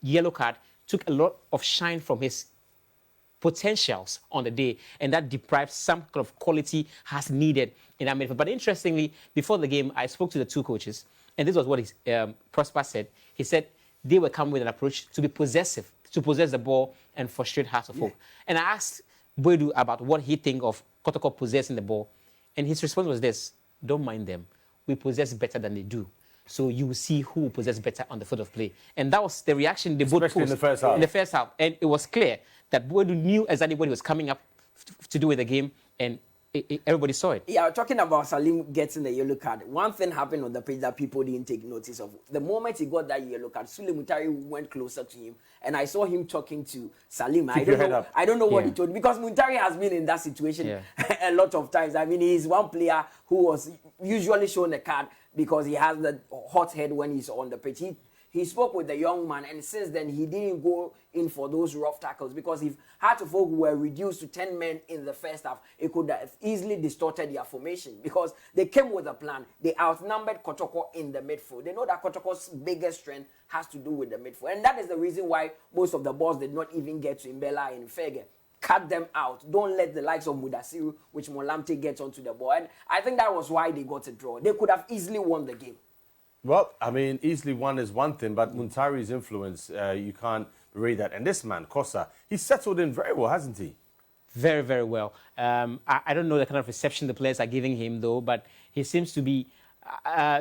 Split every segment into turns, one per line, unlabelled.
yellow card took a lot of shine from his potentials on the day, and that deprived some kind of quality has needed in that midfield. But interestingly, before the game, I spoke to the two coaches, and this was what Prosper said. He said they were coming with an approach to be possessive, to possess the ball and frustrate Hearts of Oak. And I asked Boadu about what he think of Kotoko possessing the ball, and his response was this: don't mind them. We possess better than they do. So you will see who will possess better on the field of play. And that was the reaction they both posed
in the first half.
In the first half. And it was clear that Boadu knew exactly what he was coming up to do with the game, and everybody saw it.
Yeah, talking about Salim getting the yellow card, one thing happened on the pitch that people didn't take notice of. The moment he got that yellow card, Sule Muntari went closer to him, and I saw him talking to Salim. I don't know what he told, because Muntari has been in that situation a lot of times. I mean, he's one player who was usually shown a card because he has the hot head when he's on the pitch. He spoke with the young man, and since then he didn't go in for those rough tackles, because if Hearts of Oak were reduced to 10 men in the first half, it could have easily distorted their formation, because they came with a plan. They outnumbered Kotoko in the midfield. They know that Kotoko's biggest strength has to do with the midfield, and that is the reason why most of the balls did not even get to Mbella and Fege. Cut them out. Don't let the likes of Mudasiru, which Molamte gets onto the ball. And I think that was why they got a draw. They could have easily won the game.
Well, I mean, easily won is one thing, but Muntari's influence, you can't berate that. And this man, Kosa, he's settled in very well, hasn't he?
Very, very well. I don't know the kind of reception the players are giving him, though, but he seems to be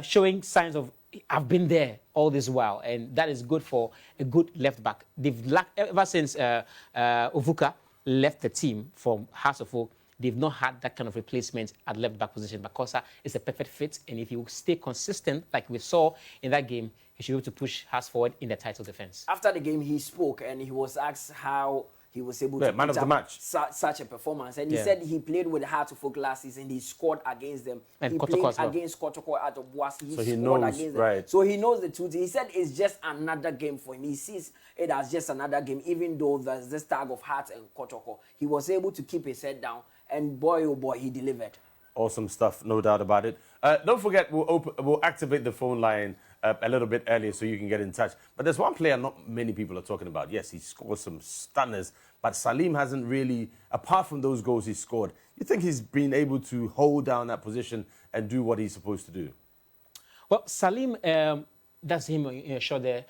showing signs of, I've been there all this while, and that is good for a good left back. They've lacked, ever since Ovuka left the team from Hearts of Oak, they've not had that kind of replacement at left back position. But Kosa is a perfect fit, and if you stay consistent, like we saw in that game, he should be able to push Hearts forward in the title defense.
After the game, he spoke, and he was asked how he was able to
man of the match.
Such a performance. And he said he played with Hearts of Oak last season. He scored against them.
And
he
Kotoko
played against Kotoko out of Boise.
So he knows,
against
right.
them. So he knows the truth. He said it's just another game for him. He sees it as just another game, even though there's this tag of Hearts and Kotoko. He was able to keep his head down, and boy, oh boy, he delivered.
Awesome stuff, no doubt about it. Don't forget, we'll activate the phone line a little bit earlier so you can get in touch. But there's one player not many people are talking about. Yes, he scored some stunners, but Salim hasn't really, apart from those goals he scored, you think he's been able to hold down that position and do what he's supposed to do?
Well, Salim, that's him in a shot there.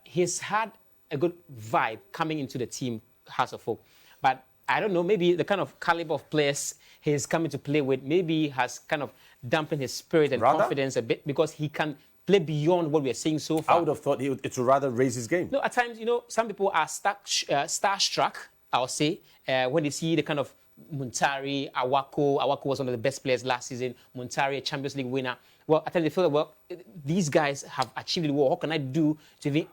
He's had a good vibe coming into the team, Hearts of Oak. But I don't know, maybe the kind of caliber of players he's coming to play with maybe has kind of dampened his spirit and confidence a bit, because he can play beyond what we are seeing so far.
I would have thought it would rather raise his game.
No, at times, some people are starstruck, I'll say, when they see the kind of Muntari, Awako. Awako was one of the best players last season. Muntari, a Champions League winner. Well, at times they feel, well, these guys have achieved it. Well, what can I do to even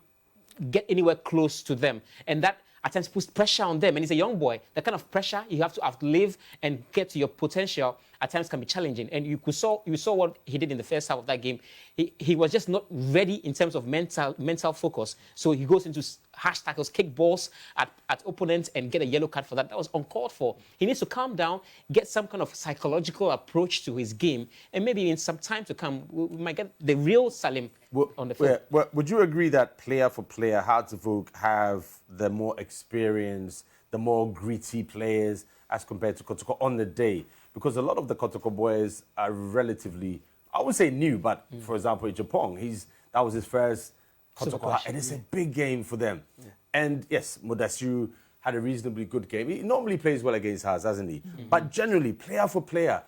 get anywhere close to them? And that at times puts pressure on them. And he's a young boy. The kind of pressure you have to outlive and get to your potential at times can be challenging. And you saw what he did in the first half of that game. He was just not ready in terms of mental focus. So he goes into harsh tackles, kick balls at opponents, and get a yellow card for that. That was uncalled for. He needs to calm down, get some kind of psychological approach to his game, and maybe in some time to come, we might get the real Salim on the field.
Well, would you agree that player for player, Hearts of Oak have the more experienced, the more gritty players as compared to Kotoko on the day? Because a lot of the Kotoko boys are relatively, I would say new, but for example, Japong, that was his first Kotoko, and it's a big game for them. Yeah. And yes, Mudasiru had a reasonably good game. He normally plays well against Hearts, hasn't he? But generally, player for player,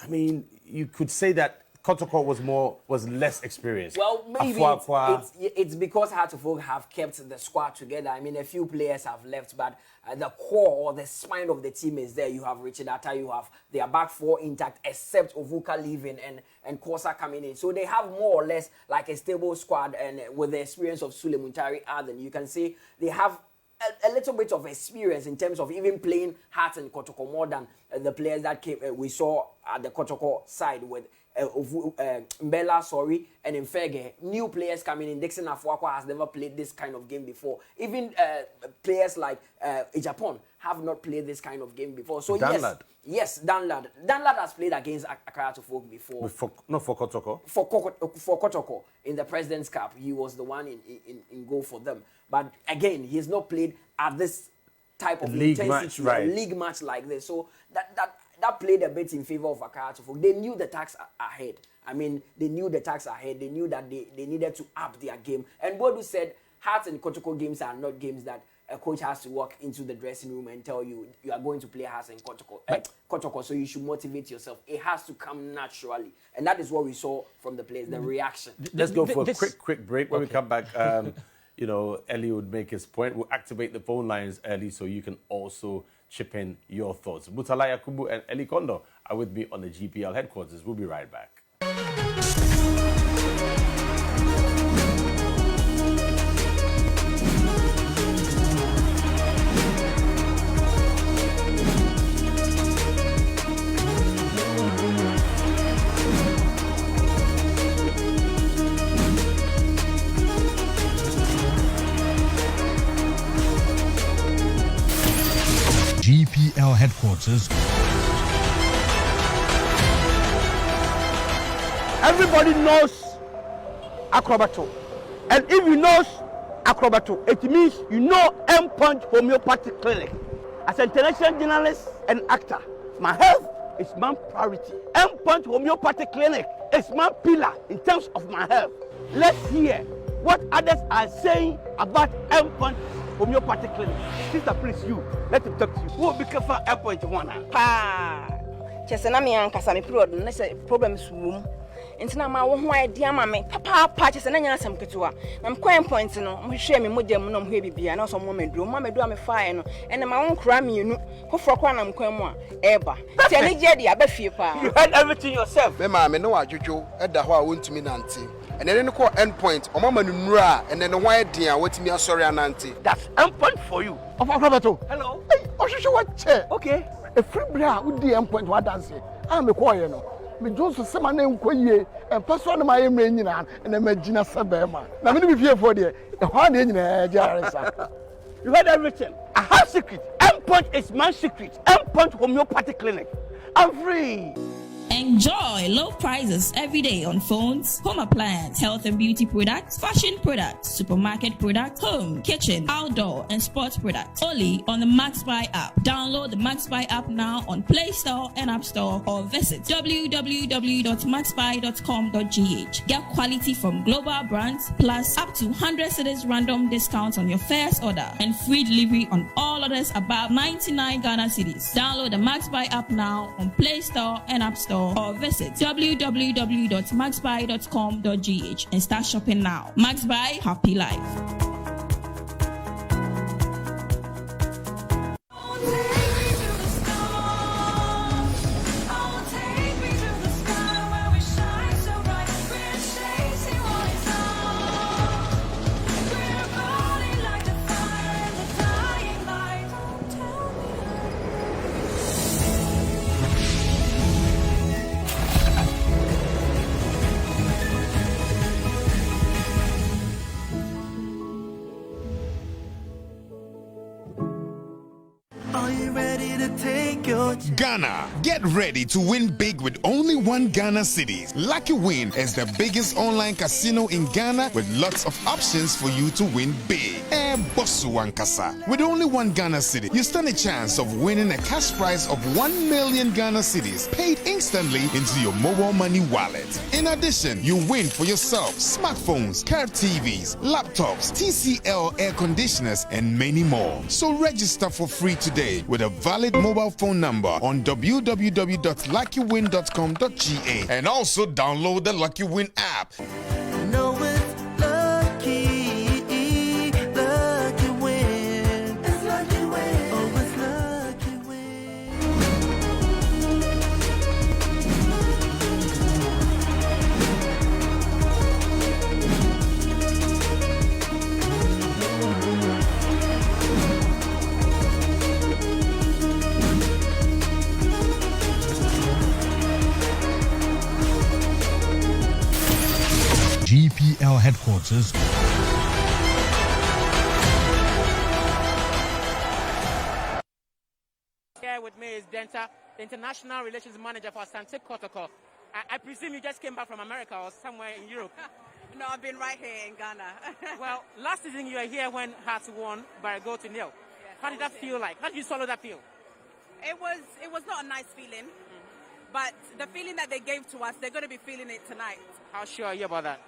I mean, you could say that Kotoko was less experienced.
Well, maybe it's because Hearts of Oak have kept the squad together. I mean, a few players have left, but the core or the spine of the team is there. You have Richard Atta, you have their back four intact, except Ovuka leaving and Kosa coming in. So they have more or less like a stable squad, and with the experience of Sule Muntari, Aden, you can see they have a little bit of experience in terms of even playing Hearts and Kotoko more than the players that we saw at the Kotoko side with Mbella, sorry, and Mfege, new players coming in. Dixon Afuakwa has never played this kind of game before. Even players like Japan have not played this kind of game before. So yes, Danlad has played against Akarato Folk before.
For Kotoko.
For Kotoko in the President's Cup, he was the one in goal for them. But again, he has not played at this type of
league
intensity,
match, right?
League match like this. So that played a bit in favor of Akarato Folk. They knew the tax ahead. I mean, they knew the tax ahead. They knew that they needed to up their game. And Bodu said, Hearts and Kotoko games are not games that a coach has to walk into the dressing room and tell you are going to play Hearts and Kotoko, so you should motivate yourself. It has to come naturally. And that is what we saw from the players, the reaction.
Let's go for a quick break. When we come back, Ellie would make his point. We'll activate the phone lines early so you can also chip in your thoughts. Mutala, Yakubu, and Ellie Kondoh are with me on the GPL headquarters. We'll be right back.
GPL headquarters.
Everybody knows Acrobato. And if you know Acrobato, it means you know M-Punch Homeopathic Clinic. As an international journalist and actor, my health is my priority. M-Punch Homeopathic Clinic is my pillar in terms of my health. Let's hear what others are saying about M-Punch Homeopathic Clinic. Sister, please, let him talk to you. Who will be careful M-Punch one?
Chesena mi ankasa me period no say problem suwum ntina ma wo ho idea ma me papa chesena nya asem ketewa na me coin point no mo hwe me mogya mu no mo hwe bibia na so mo meduro me fire no ene ma won kra me nu foforo kwa na me kwan mu a eba ti ani je dia ba fie pa.
You heard everything yourself.
Me ma me no adwodwo eda ho a wontumi nante and then call end point o mama nura and then why dia watimi asori anante.
That's end point for you. Of Acrobato. Hello. Hey, Oshisho what chair? Okay. A free bra would the end point what dance. I'm a choir no. Me Joseph Semana Nkoye and person my rain and a Magina Sabema. Now me be here for the one in Jarisa. You heard everything. I have secret. End point is my secret. End point homeopathic clinic. I'm free.
Enjoy low prices every day on phones, home appliance, health and beauty products, fashion products, supermarket products, home, kitchen, outdoor, and sports products. Only on the MaxBuy app. Download the MaxBuy app now on Play Store and App Store or visit www.maxbuy.com.gh. Get quality from global brands plus up to 100 cedis random discounts on your first order and free delivery on all orders above 99 Ghana cedis. Download the MaxBuy app now on Play Store and App Store or visit www.maxbuy.com.gh and start shopping now. MaxBuy, happy life.
Ghana, get ready to win big with only one Ghana Cedis. Lucky Win is the biggest online casino in Ghana with lots of options for you to win big. Bosu Wankasa. With only one Ghana Cedi, you stand a chance of winning a cash prize of 1 million Ghana Cedis paid instantly into your mobile money wallet. In addition, you win for yourself smartphones, curved TVs, laptops, TCL air conditioners, and many more. So register for free today with a valid mobile phone number on www.luckywin.com.ga and also download the Lucky Win app.
matches.
Here with me is Denta, the International Relations Manager for Asante Kotoko. I presume you just came back from America or somewhere in Europe.
No, I've been right here in Ghana.
Well, last season you were here when Hearts won by a goal to nil.
Yes,
How did that feel like? How did you swallow that feel?
It was not a nice feeling, but the feeling that they gave to us, they're going to be feeling it tonight.
How sure are you about that?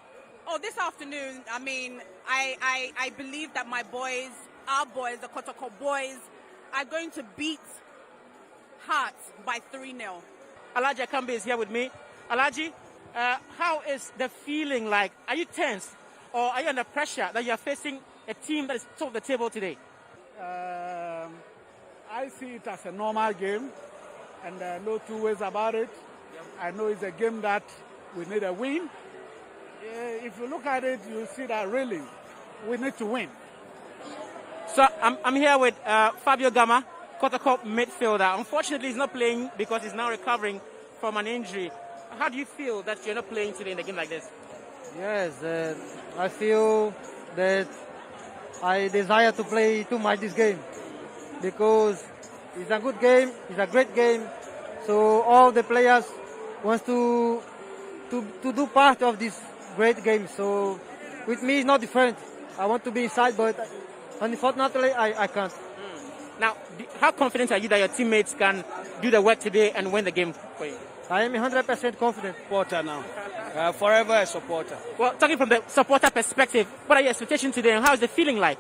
Oh, this afternoon, I mean, I believe that my boys, our boys, the Kotoko boys, are going to beat Hearts by 3-0.
Alhaji Akambe is here with me. Alhaji, how is the feeling like? Are you tense or are you under pressure that you are facing a team that is top of the table today?
I see it as a normal game, and no two ways about it. I know it's a game that we need a win. If you look at it, you see that really we need to win.
So I'm here with Fabio Gama, Kotoko midfielder. Unfortunately, he's not playing because he's now recovering from an injury. How do you feel that you're not playing today in a game like this?
Yes, I feel that I desire to play too much this game because it's a good game, it's a great game. So all the players want to do part of this great game. So with me, it's not different. I want to be inside, but unfortunately, I can't.
Now, how confident are you that your teammates can do the work today and win the game for you?
I am 100% confident.
Supporter now. Forever a supporter.
Well, talking from the supporter perspective, what are your expectations today and how is the feeling like?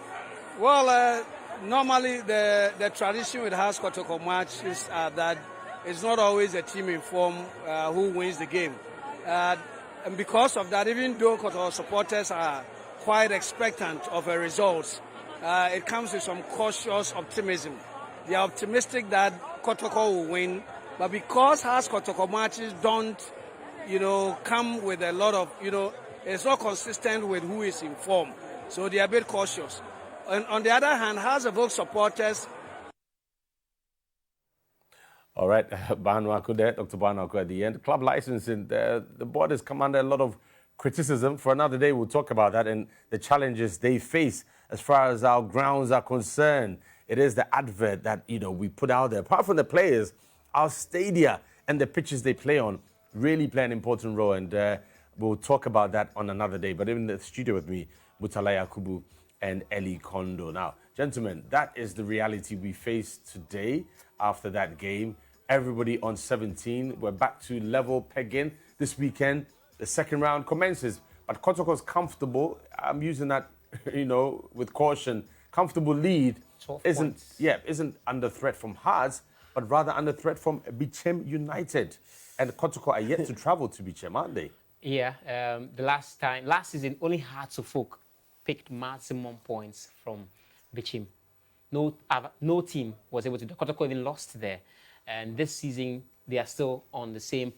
Well, normally the tradition with Hearts Kotoko match is that it's not always a team in form who wins the game. And because of that, even though Kotoko supporters are quite expectant of a result, it comes with some cautious optimism. They are optimistic that Kotoko will win, but because Hearts Kotoko matches don't, come with a lot of, it's not consistent with who is in form. So they are a bit cautious. And on the other hand, Hearts Evoke supporters.
All right, Banuaku there, Dr. Banuaku at the end. Club licensing, the board has come under a lot of criticism. For another day, we'll talk about that and the challenges they face as far as our grounds are concerned. It is the advert that, we put out there. Apart from the players, our stadia and the pitches they play on really play an important role. And we'll talk about that on another day. But in the studio with me, Mutala, Yakubu and Eli Kondoh. Now, gentlemen, that is the reality we face today after that game. Everybody on 17. We're back to level pegging this weekend. The second round commences. But Kotoko's comfortable. I'm using that, with caution. Comfortable lead isn't under threat from Hearts, but rather under threat from Bichem United. And Kotoko are yet to travel to Bichem, aren't they?
Yeah, the last season, only Hearts of Folk picked maximum points from Bichem. No team was able to do. Kotoko even lost there. And this season, they are still on the same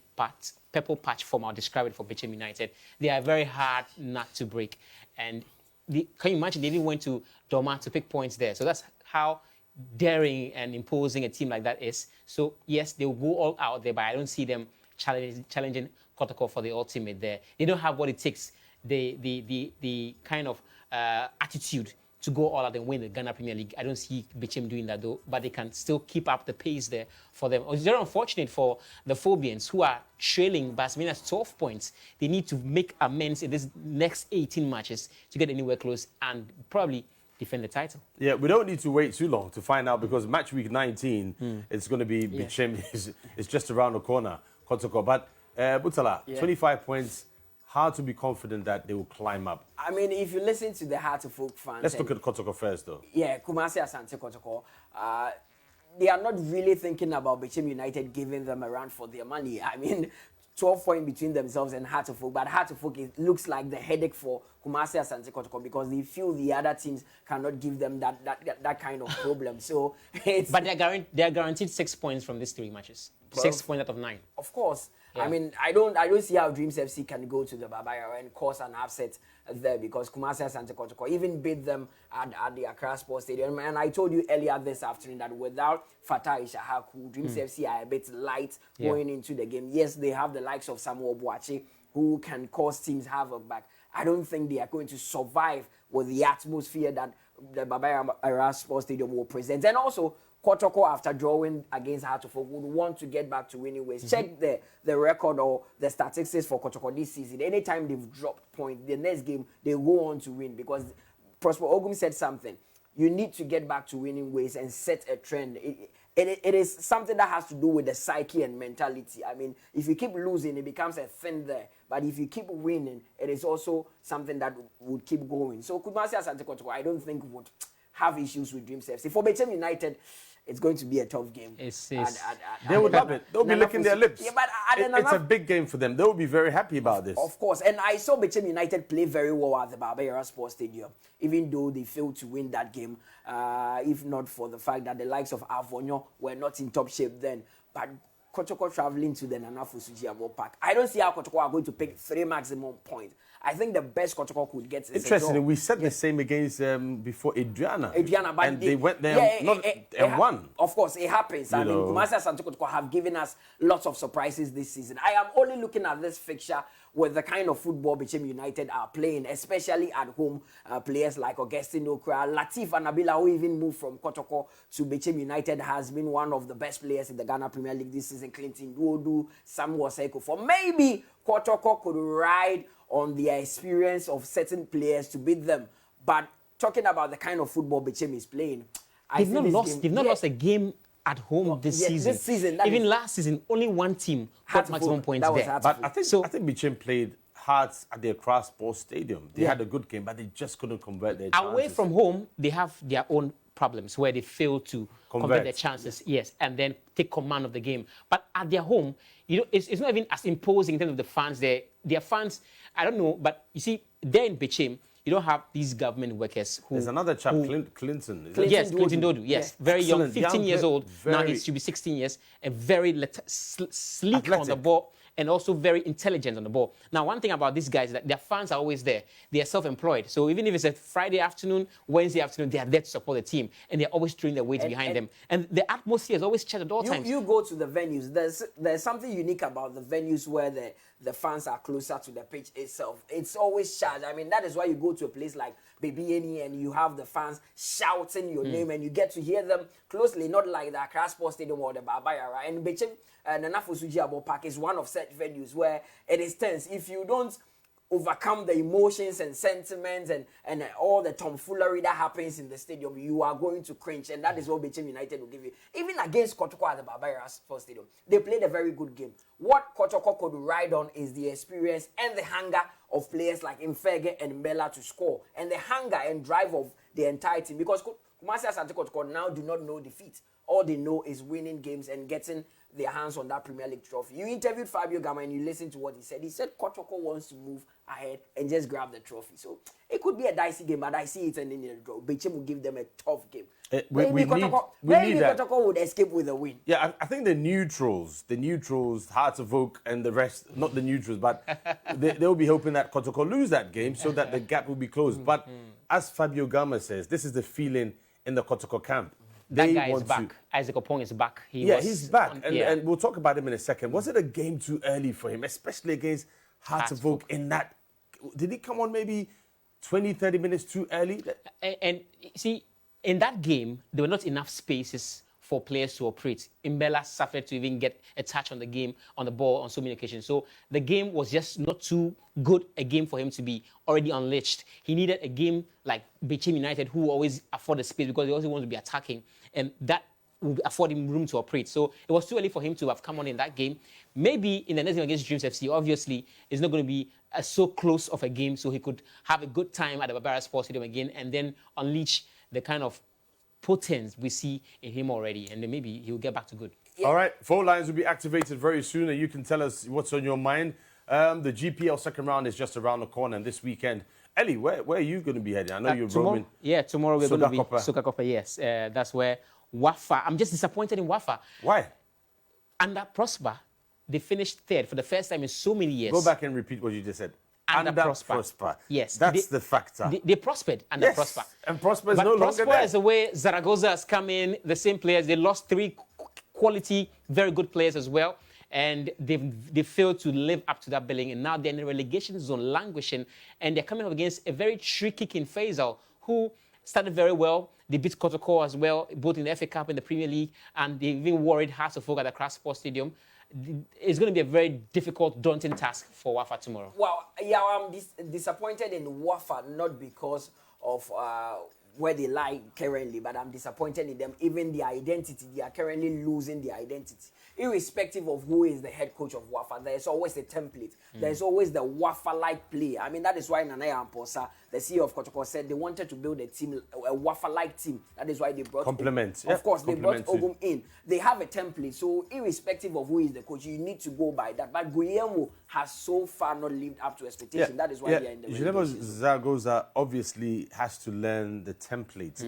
purple patch form. I'll describe it for Bichem United. They are very hard not to break. And can you imagine they even went to Doma to pick points there? So that's how daring and imposing a team like that is. So yes, they will go all out there, but I don't see them challenging Kotoko for the ultimate there. They don't have what it takes, the kind of attitude to go all out and win the Ghana Premier League. I don't see Bichem doing that though, but they can still keep up the pace there for them. It's very unfortunate for the Phobians who are trailing Barcelona's 12 points. They need to make amends in this next 18 matches to get anywhere close and probably defend the title. Yeah,
we don't need to wait too long to find out because match week 19, it's going to be Bichem. It's just around the corner, Kotoko. But Mutala, 25 points. Hard to be confident that they will climb up.
I mean, if you listen to the Heart of Folk fans...
Let's look at Kotoko first, though.
Yeah, Kumasi Asante Kotoko. They are not really thinking about Bichem United giving them a run for their money. I mean, 12 points between themselves and Heart of Folk. But Heart of Folk looks like the headache for Kumasi Asante Kotoko because they feel the other teams cannot give them that kind of problem. So it's...
But they are guaranteed 6 points from these 3 matches. 6 points out of 9.
Of course. Yeah. I mean, I don't see how Dreams FC can go to the Babaya and cause an upset there because Kumasi Asante Kotoko even beat them at the Accra Sports Stadium. And I told you earlier this afternoon that without Fatah Ishahaku, Dreams FC are a bit light going into the game. Yes, they have the likes of Samuel Boache who can cause teams havoc back. I don't think they are going to survive with the atmosphere that the Baba Yara Sports Stadium will present. And also, Kotoko, after drawing against Ampofo, would want to get back to winning ways. Check the record or the statistics for Kotoko this season. Anytime they've dropped points, the next game, they go on to win because Prosper Ogum said something. You need to get back to winning ways and set a trend. It is something that has to do with the psyche and mentality. I mean, if you keep losing, it becomes a thing there. But if you keep winning, it is also something that would keep going. So Kumasi Asante Kotoko, I don't think would have issues with Dreams FC. For Bechem United, it's going to be a tough game.
They would love it. They'll be licking their lips.
Yeah, but
it's a big game for them. They will be very happy about this.
Of course. And I saw Bechem United play very well at the Baba Yara Sports Stadium, even though they failed to win that game, if not for the fact that the likes of Avonyo were not in top shape then. But Kotoko traveling to the Nana Fusujiabo Park, I don't see how Kotoko are going to pick 3 maximum points. I think the best Kotoko could get is
interesting. We said the same against before Adriana.
But
and they went there and won.
Of course, it happens. I mean, Kumasi Asante Kotoko have given us lots of surprises this season. I am only looking at this fixture with the kind of football Bechem United are playing, especially at home. Players like Augustine Okra, Latif Anabila, who even moved from Kotoko to Bechem United, has been one of the best players in the Ghana Premier League this season. Clinton Duodu, Samuel Seiko. For maybe Kotoko could ride on the experience of certain players to beat them. But talking about the kind of football Bechem is playing,
they've not lost a game at home this season.
This season,
even last season, only one team got maximum points there.
But I think Bechem played hard at their Accra Sports Stadium. They had a good game, but they just couldn't convert their chances.
Away from home, they have their own problems where they fail to convert their chances, and then take command of the game. But at their home, it's not even as imposing in terms of the fans there. Their fans, I don't know, but you see, there in Bechem, you don't have these government workers who...
There's another chap, Clinton.
Yes, Clinton Dodu, yes. Very young, 15 years old. Now he should be 16 years. And very sleek athletic on the ball. And also very intelligent on the ball. Now, one thing about these guys is that their fans are always there. They are self-employed. So even if it's a Friday afternoon, Wednesday afternoon, they are there to support the team. And they're always throwing their weight behind them. And the atmosphere is always checked at all times.
You go to the venues. There's something unique about the venues where the fans are closer to the pitch itself. It's always charged. I mean, that is why you go to a place like Baby and you have the fans shouting your name and you get to hear them closely, not like the Accra Sports Stadium or the Baba Yara. And Bechem Nana Fusujiabo Park is one of such venues where it is tense. If you don't overcome the emotions and sentiments and all the tomfoolery that happens in the stadium, you are going to cringe, and that is what Bechem United will give you. Even against Kotoko at the Baba Yara Sports Stadium, they played a very good game. What Kotoko could ride on is the experience and the hunger of players like Mfege and Mbella to score, and the hunger and drive of the entire team, because Kumasi Asante Kotoko now do not know defeat. All they know is winning games and getting their hands on that Premier League trophy. You interviewed Fabio Gama and you listened to what he said. He said Kotoko wants to move ahead and just grab the trophy. So it could be a dicey game, but I see it ending in a draw. Bechem will give them a tough game. Maybe Kotoko would escape with a win.
Yeah, I think the neutrals, Hearts of Oak and the rest, not the neutrals, but they'll be hoping that Kotoko lose that game so that the gap will be closed. But as Fabio Gama says, this is the feeling in the Kotoko camp.
That guy is back. Isaac Opong is back.
He's back. And we'll talk about him in a second. Was it a game too early for him, especially against Hearts of Oak in that? Did he come on maybe 20, 30 minutes too early?
And see, in that game, there were not enough spaces for players to operate. Mbella suffered to even get a touch on the game, on the ball, on so many occasions. So the game was just not too good a game for him to be already unleashed. He needed a game like Bechem United, who always afford the space because they also want to be attacking. And that would afford him room to operate. So it was too early for him to have come on in that game. Maybe in the next game against Dreams FC, obviously, it's not going to be so close of a game, so he could have a good time at the Baba Yara Sports Stadium again and then unleash the kind of potence we see in him already, and then maybe he'll get back to good.
Yeah. All right, phone lines will be activated very soon, and you can tell us what's on your mind. The GPL second round is just around the corner, and this weekend, Ellie, where are you going to be heading? I know you're roaming.
Yeah, tomorrow we're going to be Soka Kopa, yes. That's where Wafa. I'm just disappointed in Wafa.
Why?
Under Prosper, they finished third for the first time in so many years.
Go back and repeat what you just said. Under Prosper.
Yes.
That's the factor.
They prospered under Prosper.
And Prosper is no longer there.
Prosper is the way Zaragoza has come in, the same players. They lost 3 quality, very good players as well. and they failed to live up to that billing, and now they're in the relegation zone, languishing, and they're coming up against a very tricky King Faisal, who started very well. They beat Kotoko as well, both in the FA Cup and the Premier League, and they even worried Hearts of Oak at the Accra Sports Stadium. It's going to be a very difficult, daunting task for Wafa tomorrow.
Well, yeah, I'm disappointed in Wafa, not because of where they lie currently, but I'm disappointed in them. Even the identity, they are currently losing the identity. Irrespective of who is the head coach of Wafa, there's always a template. There's always the Wafa-like play. I mean, that is why Nanaya Amposa, the CEO of Kotoko, said they wanted to build a team, a Wafa-like team. That is why they brought
Complement.
Of course, they brought Ogum in. They have a template. So irrespective of who is the coach, you need to go by that. But Guillermo has so far not lived up to expectation. That is why they are in the
Guillermo Zaragoza obviously has to learn the template.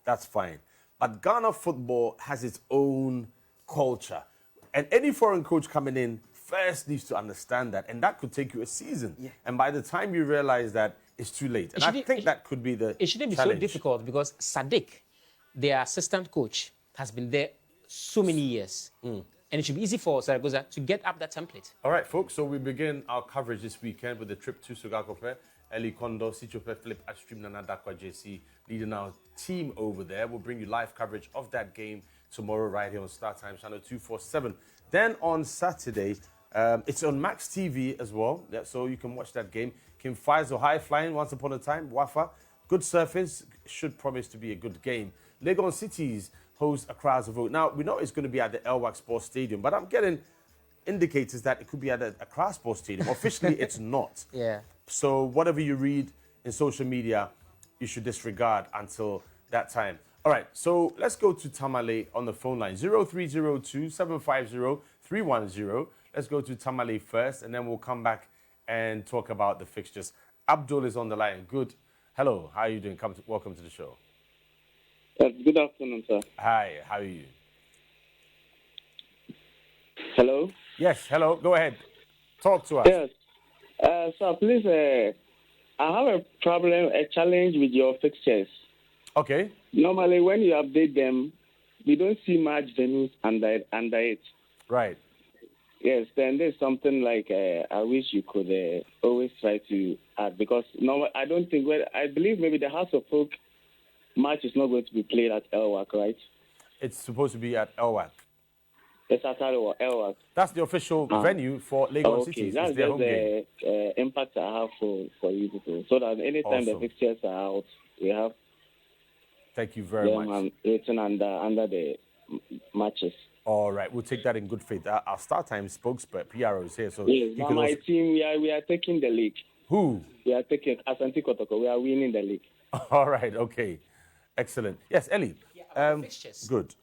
That's fine. But Ghana football has its own culture. And any foreign coach coming in first needs to understand that. And that could take you a season. And by the time you realize that, it's too late. And I think that could be the
It shouldn't be so difficult because Sadiq, their assistant coach, has been there so many years. And it should be easy for Zaragoza to get up that template.
All right, folks. So we begin our coverage this weekend with the trip to Sugakope. Eli Kondoh, Sichope, Philip Astrim, Nana Dakwa JC leading our team over there. We'll bring you live coverage of that game tomorrow right here on Star Times channel 247. Then on Saturday, it's on Max TV as well, so you can watch that game. King Faisal high flying once upon a time, Wafa. Good surface, should promise to be a good game. Legon Cities host Accra's vote. Now, we know it's going to be at the Elwak Sports Stadium, but I'm getting indicators that it could be at the Accra Sports Stadium. Officially, it's not. So whatever you read in social media, you should disregard until that time. All right, so let's go to Tamale on the phone line, 0302-750-310. Let's go to Tamale first, and then we'll come back and talk about the fixtures. Abdul is on the line. Good. Hello, how are you doing? Welcome to the show.
Good afternoon, sir.
Hi, how are you?
Hello?
Yes, hello. Go ahead. Talk to us.
Yes. Sir, please, I have a challenge with your fixtures.
Okay.
Normally, when you update them, we don't see much venues under it.
Right.
Yes, then there's something like I wish you could always try to add, because I don't think, I believe maybe the House of Folk match is not going to be played at Elwak, right?
It's supposed to be at Elwak.
It's at Elwak.
That's the official venue for Lagos City.
That's just the impact I have for you people. So that anytime the fixtures are out, we have.
Thank you very much.
Written under the matches.
All right, we'll take that in good faith. Our Star Time spokesperson, PRO, is here. So
yes, my team, we are taking the league.
Who?
We are taking Asante Kotoko. We are winning the league.
All right, okay. Excellent. Yes, Ellie.
Fixtures.
Good.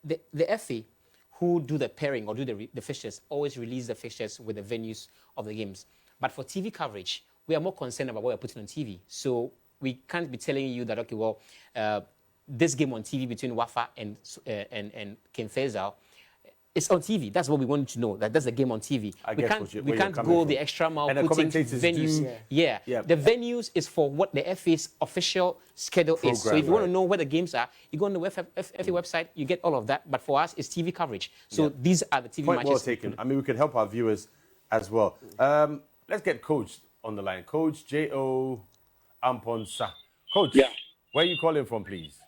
The FA, who do the pairing or do the fixtures, always release the fixtures with the venues of the games. But for TV coverage, we are more concerned about what we're putting on TV. So we can't be telling you that, okay, well, this game on TV between Wafa and King Faisal, it's on TV. That's what we want to know. That's the game on TV. We can't go the extra mile putting venues. The venues is for what the FA's official schedule is. So if you want to know where the games are, you go on the FA website, you get all of that. But for us, it's TV coverage. So these are the TV matches.
Well taken. I mean, we can help our viewers as well. Let's get Coach on the line. Coach J.O. Amponsa. Coach, where are you calling from, please?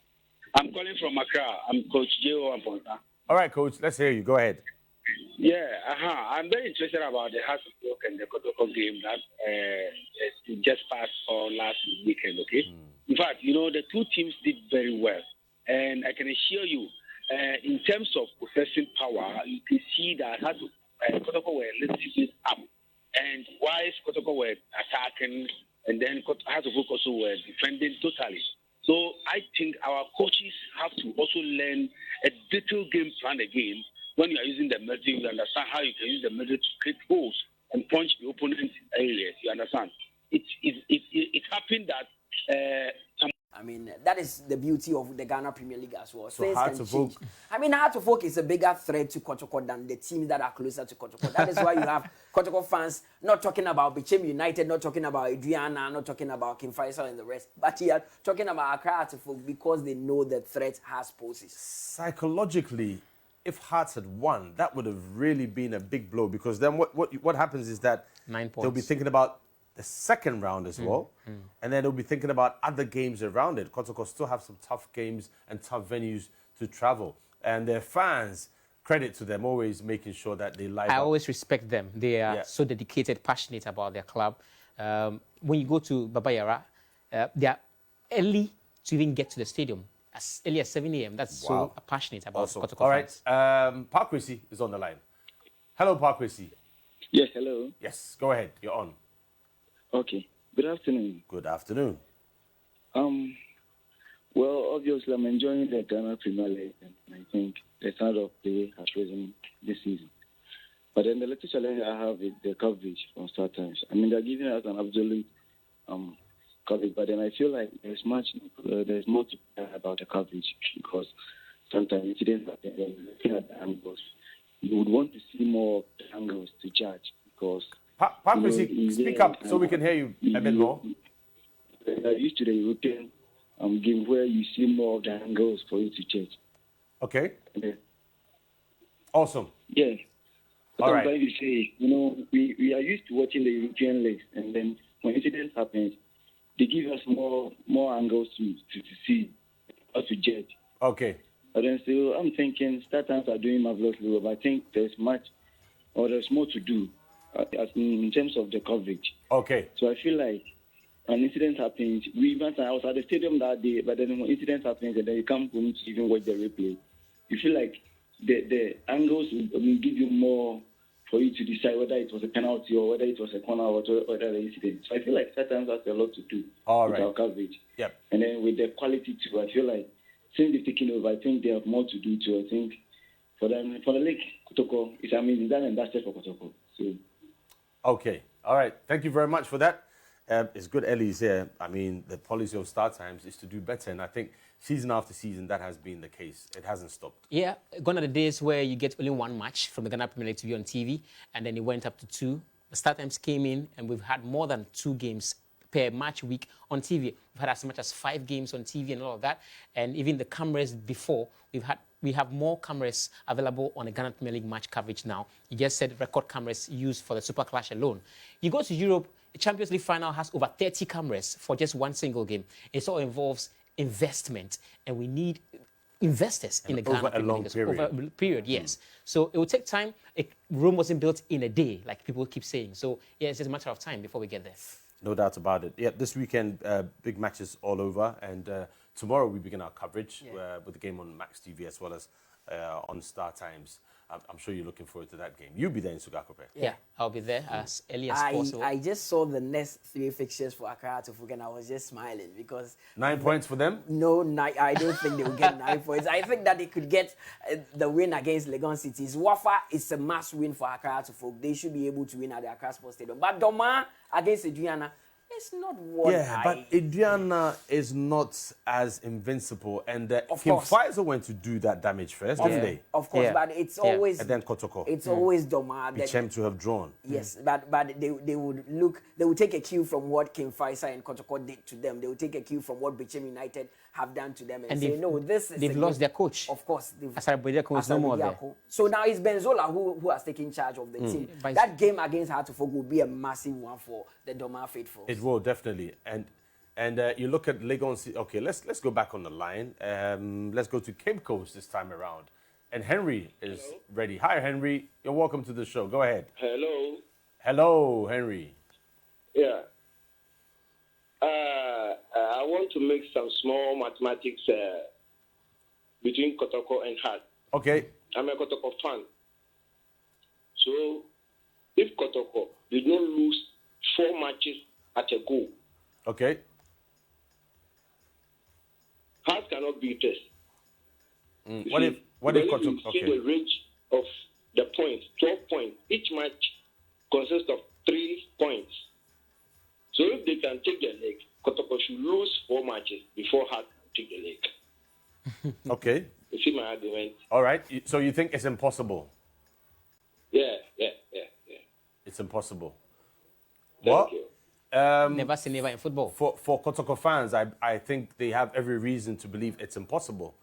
I'm calling from Accra. I'm Coach J.O. Amponsa.
All right, Coach, let's hear you. Go ahead.
Yeah, I'm very interested about the House of Folk and the Kotoko game that just passed on last weekend, okay? In fact, the two teams did very well. And I can assure you, in terms of possessing power, you can see that Kotoko were lifting this up. And whilst Kotoko were attacking, and then House of Folk also were defending totally. So I think our coaches have to also learn a detailed game plan again. When you are using the middle, you understand how you can use the middle to create holes and punch the opponent areas. You understand? It happened that.
I mean, that is the beauty of the Ghana Premier League as well.
So Hearts of Oak.
I mean, Hearts of Oak is a bigger threat to Kotoko than the teams that are closer to Kotoko. That is why you have Kotoko fans not talking about Bichem United, not talking about Adriana, not talking about King Faisal and the rest, but here talking about Accra Hearts of Oak because they know the threat has poses.
Psychologically, if Hearts had won, that would have really been a big blow, because then what happens is that
9 points.
they'll be thinking about the second round as well, and then they'll be thinking about other games around it. Kotoko still have some tough games and tough venues to travel, and their fans, credit to them, always making sure that they live
I
up.
always respect them. They are so dedicated, passionate about their club. When you go to Baba Yara, they are early to even get to the stadium, as early as 7 a.m. That's so passionate about Kotoko
All right,
fans.
Parkwesi is on the line. Hello, Parkwesi.
Yes, hello.
Yes, go ahead. You're on.
Okay. Good afternoon.
Good afternoon.
Well, obviously, I'm enjoying the Ghana Premier League, and I think the standard of play has risen this season. But then the little challenge I have is the coverage from start times. I mean, they're giving us an absolute coverage, but then I feel like there's more to care about the coverage, because sometimes incidents happen, and looking at the angles, you would want to see more of the angles to judge, because
Parkwesi, speak up so we can hear you a bit more.
Used to the European game where you see more of the angles for you to judge.
Okay. Awesome.
Yeah.
All right.
Sometimes you say, we are used to watching the European leagues, and then when incidents happen, they give us more angles to see, or to judge.
Okay.
But then still, I'm thinking start times are doing marvelously well. I think there's more to do in terms of the coverage.
Okay.
So I feel like an incident happens. I was at the stadium that day, but then when incident happens, and then you come home to even watch the replay, you feel like the angles will give you more for you to decide whether it was a penalty or whether it was a corner or whether the incident. So I feel like sometimes that's a lot to do with our coverage.
Yep.
And then with the quality too, I feel like since they've taken over, I think they have more to do too. I think for the league, Kotoko is amazing. Done and dusted for Kotoko. So.
Okay. All right. Thank you very much for that. It's good Ellie's here. I mean, the policy of start times is to do better, and I think season after season that has been the case. It hasn't stopped.
Yeah, gone are the days where you get only one match from the Ghana Premier League to be on TV, and then it went up to 2. The start times came in, and we've had more than 2 games per match week on TV. We've had as much as 5 games on TV and all of that, and even the cameras before, we have more cameras available on the Ghana Premier League match coverage now. You just said record cameras used for the Super Clash alone. You go to Europe, the Champions League final has over 30 cameras for just one single game. It all involves investment, and we need investors in the Ghana Premier League. Over a period, yes. So it will take time. Rome wasn't built in a day, like people keep saying. So yeah, it's just a matter of time before we get there.
No doubt about it. Yeah, this weekend, big matches all over, and tomorrow we begin our coverage with the game on Max TV as well as on Star Times. I'm sure you're looking forward to that game. You'll be there in Sugakope.
Yeah, I'll be there as early as possible.
I just saw the next 3 fixtures for Accra to Fuga, and I was just smiling because
9 points for them?
No, I don't think they will get 9 points. I think that they could get the win against Legon Cities. Wafa is a must win for Accra to Folk. They should be able to win at the Accra Sports Stadium. But Doma against Adriana, it's not what
but Adriana is not as invincible, and Kim Pfizer went to do that damage first, didn't they?
Of course, but it's always
and then Kotoko.
It's always Doma that
Bichem to have drawn.
Yes, but they would take a cue from what Kim Pfizer and Kotoko did to them. They would take a cue from what Bichem United have done to them and say, no, this is
they've lost their coach.
Of course,
Asarabodiako is no more there.
So now it's Benzola who has taken charge of the team. That game against Hartford will be a massive one for the Doma faithfuls.
It will, definitely. And you look at Legon. Okay, let's go back on the line. Let's go to Cape Coast this time around. And Henry is ready. Hi, Henry. You're welcome to the show. Go ahead.
Hello.
Hello, Henry.
Yeah. I want to make some small mathematics between Kotoko and Hart.
Okay.
I'm a Kotoko fan. So, if Kotoko did not lose 4 matches at a go,
okay,
Hart cannot beat us.
What if Kotoko?
See the range of the points, 12 points. Each match consists of 3 points. So if they can take the leg, Kotoko should lose 4 matches before Hart take the leg.
Okay.
You see my argument?
All right. So you think it's impossible?
Yeah.
It's impossible.
Thank you.
Never say never in football.
For Kotoko fans, I think they have every reason to believe it's impossible.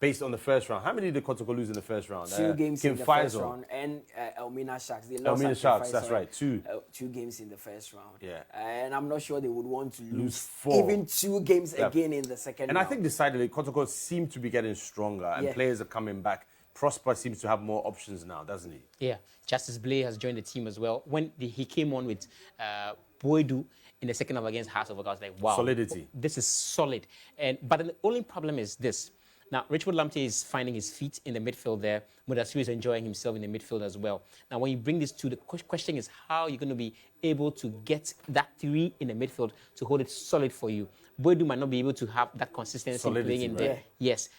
based on the first round. How many did Kotoko lose in the first round?
2 games in the first round, and Elmina Sharks. They lost
Elmina Sharks, that's right, 2.
2 games in the first round.
Yeah.
And I'm not sure they would want to lose
4.
even 2 games again in the second round.
And I think decidedly Kotoko seem to be getting stronger, and players are coming back. Prosper seems to have more options now, doesn't he?
Yeah. Justice Blay has joined the team as well. When he came on with Boydu in the second half against Hearts of Oak, I was like, wow.
Solidity.
This is solid. But the only problem is this. Now, Richard Lamptey is finding his feet in the midfield there. Mudassir is enjoying himself in the midfield as well. Now, when you bring this to the question is how you're going to be able to get that 3 in the midfield to hold it solid for you. Boydu might not be able to have that consistency playing in there. Yes.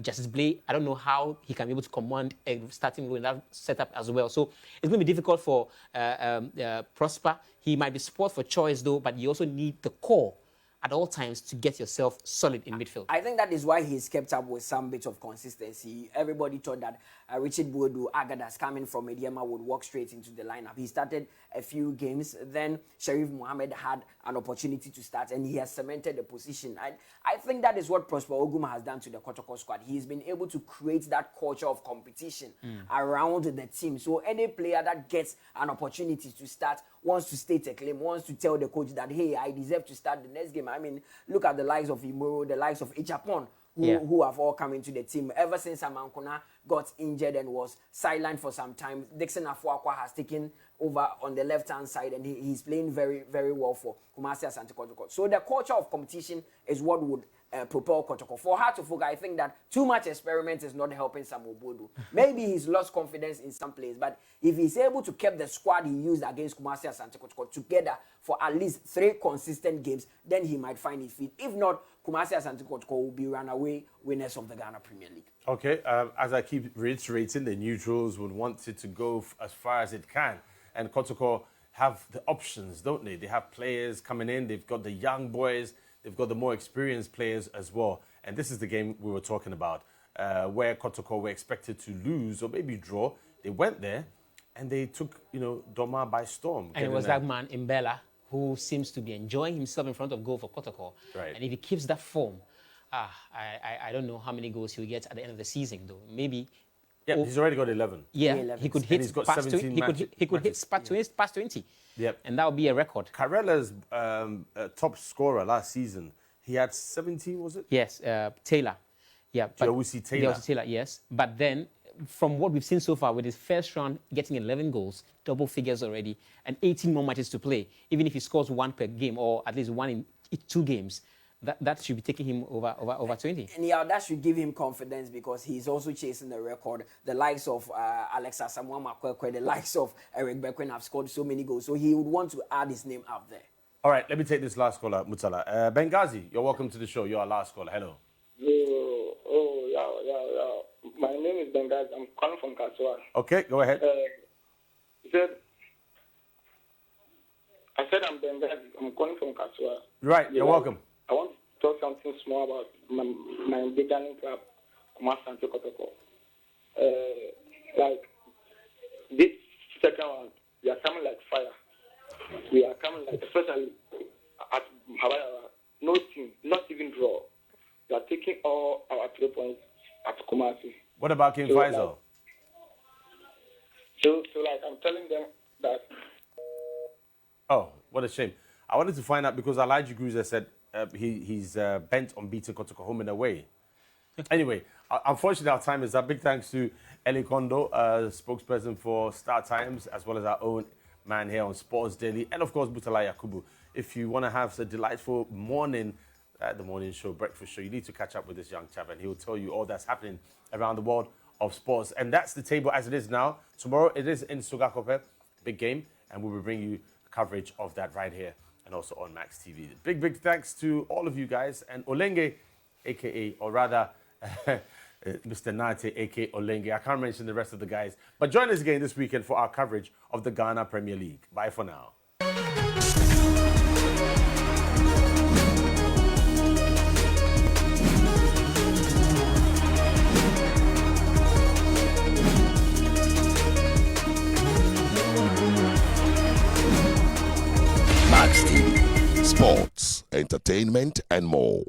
Justice Blay, I don't know how he can be able to command a starting role in that setup as well. So it's going to be difficult for Prosper. He might be sport for choice though, but you also need the core at all times to get yourself solid in midfield.
I think that is why he's kept up with some bit of consistency. Everybody thought that Richard Boydu, Agadas coming from Mediama, would walk straight into the lineup. He started a few games. Then Sharif Mohammed had an opportunity to start, and he has cemented the position. I think that is what Prosper Oguma has done to the Kotoko squad. He's been able to create that culture of competition around the team. So any player that gets an opportunity to start wants to state a claim, wants to tell the coach that, hey, I deserve to start the next game. I mean, look at the likes of Imoro, the likes of Ichapon, who have all come into the team. Ever since Amankuna got injured and was sidelined for some time, Dixon Afuakwa has taken over on the left-hand side, and he's playing very, very well for Kumasi Asante Kotoko. So the culture of competition is what would propel Kotoko. For Hearts of Oak, I think that too much experiment is not helping Samuel Boydu. Maybe he's lost confidence in some players, but if he's able to keep the squad he used against Kumasi Asante Kotoko together for at least 3 consistent games, then he might find his feet. If not, Kumasi Asante Kotoko will be runaway winners of the Ghana Premier League.
Okay, as I keep reiterating, the neutrals would want it to go as far as it can. And Kotoko have the options, don't they? They have players coming in. They've got the young boys. They've got the more experienced players as well. And this is the game we were talking about, where Kotoko were expected to lose or maybe draw. They went there and they took, Doma by storm.
And it was that man, Mbella, who seems to be enjoying himself in front of goal for Kotoko.
Right.
And if he keeps that form, I don't know how many goals he'll get at the end of the season, though. Maybe.
Yeah, he's already got 11.
Yeah,
11.
he could hit.
He's got
past
17
he could hit past 20.
Yep.
And that would be a record.
Carella's top scorer last season, he had 17, was it?
Yes, Taylor. Yeah,
Jawusi Taylor.
Jawusi Taylor, yes. But then, from what we've seen so far, with his first round getting 11 goals, double figures already, and 18 more matches to play, even if he scores 1 per game or at least 1 in 2 games, that should be taking him over 20.
And yeah, that should give him confidence because he's also chasing the record. The likes of Alexa Samuel Makwekwe, the likes of Eric Bequin have scored so many goals, so he would want to add his name up there.
All right, let me take this last caller, Mutala. Benghazi, you're welcome to the show. You're our last caller. Hello.
Yeah. My name is Benghazi. I'm calling from Kasua.
Okay, go ahead.
I said I'm Benghazi. I'm calling from Kasua.
Right, you're welcome.
I want to talk something small about my beginning club, Kumasi Asante Kotoko. Like this second one, we are coming like fire. We are coming like, especially at Hawaii, no team, not even draw. We are taking all our 3 points at Kumasi.
What about King Faisal?
So like I'm telling them that.
Oh, what a shame. I wanted to find out because Elijah Gruza said he's bent on beating Kotoko home and away. Anyway, unfortunately, our time is up. Big thanks to Eli Kondoh, spokesperson for Star Times, as well as our own man here on Sports Daily, and of course, Mutala Yakubu. If you want to have a delightful morning at the morning show, breakfast show, you need to catch up with this young chap, and he'll tell you all that's happening around the world of sports. And that's the table as it is now. Tomorrow, it is in Sugakope, big game, and we will bring you coverage of that right here and also on Max TV. Big thanks to all of you guys, and Olenge, a.k.a., or rather, Mr. Nate, a.k.a. Olenge. I can't mention the rest of the guys. But join us again this weekend for our coverage of the Ghana Premier League. Bye for now.
Max TV, sports, entertainment, and more.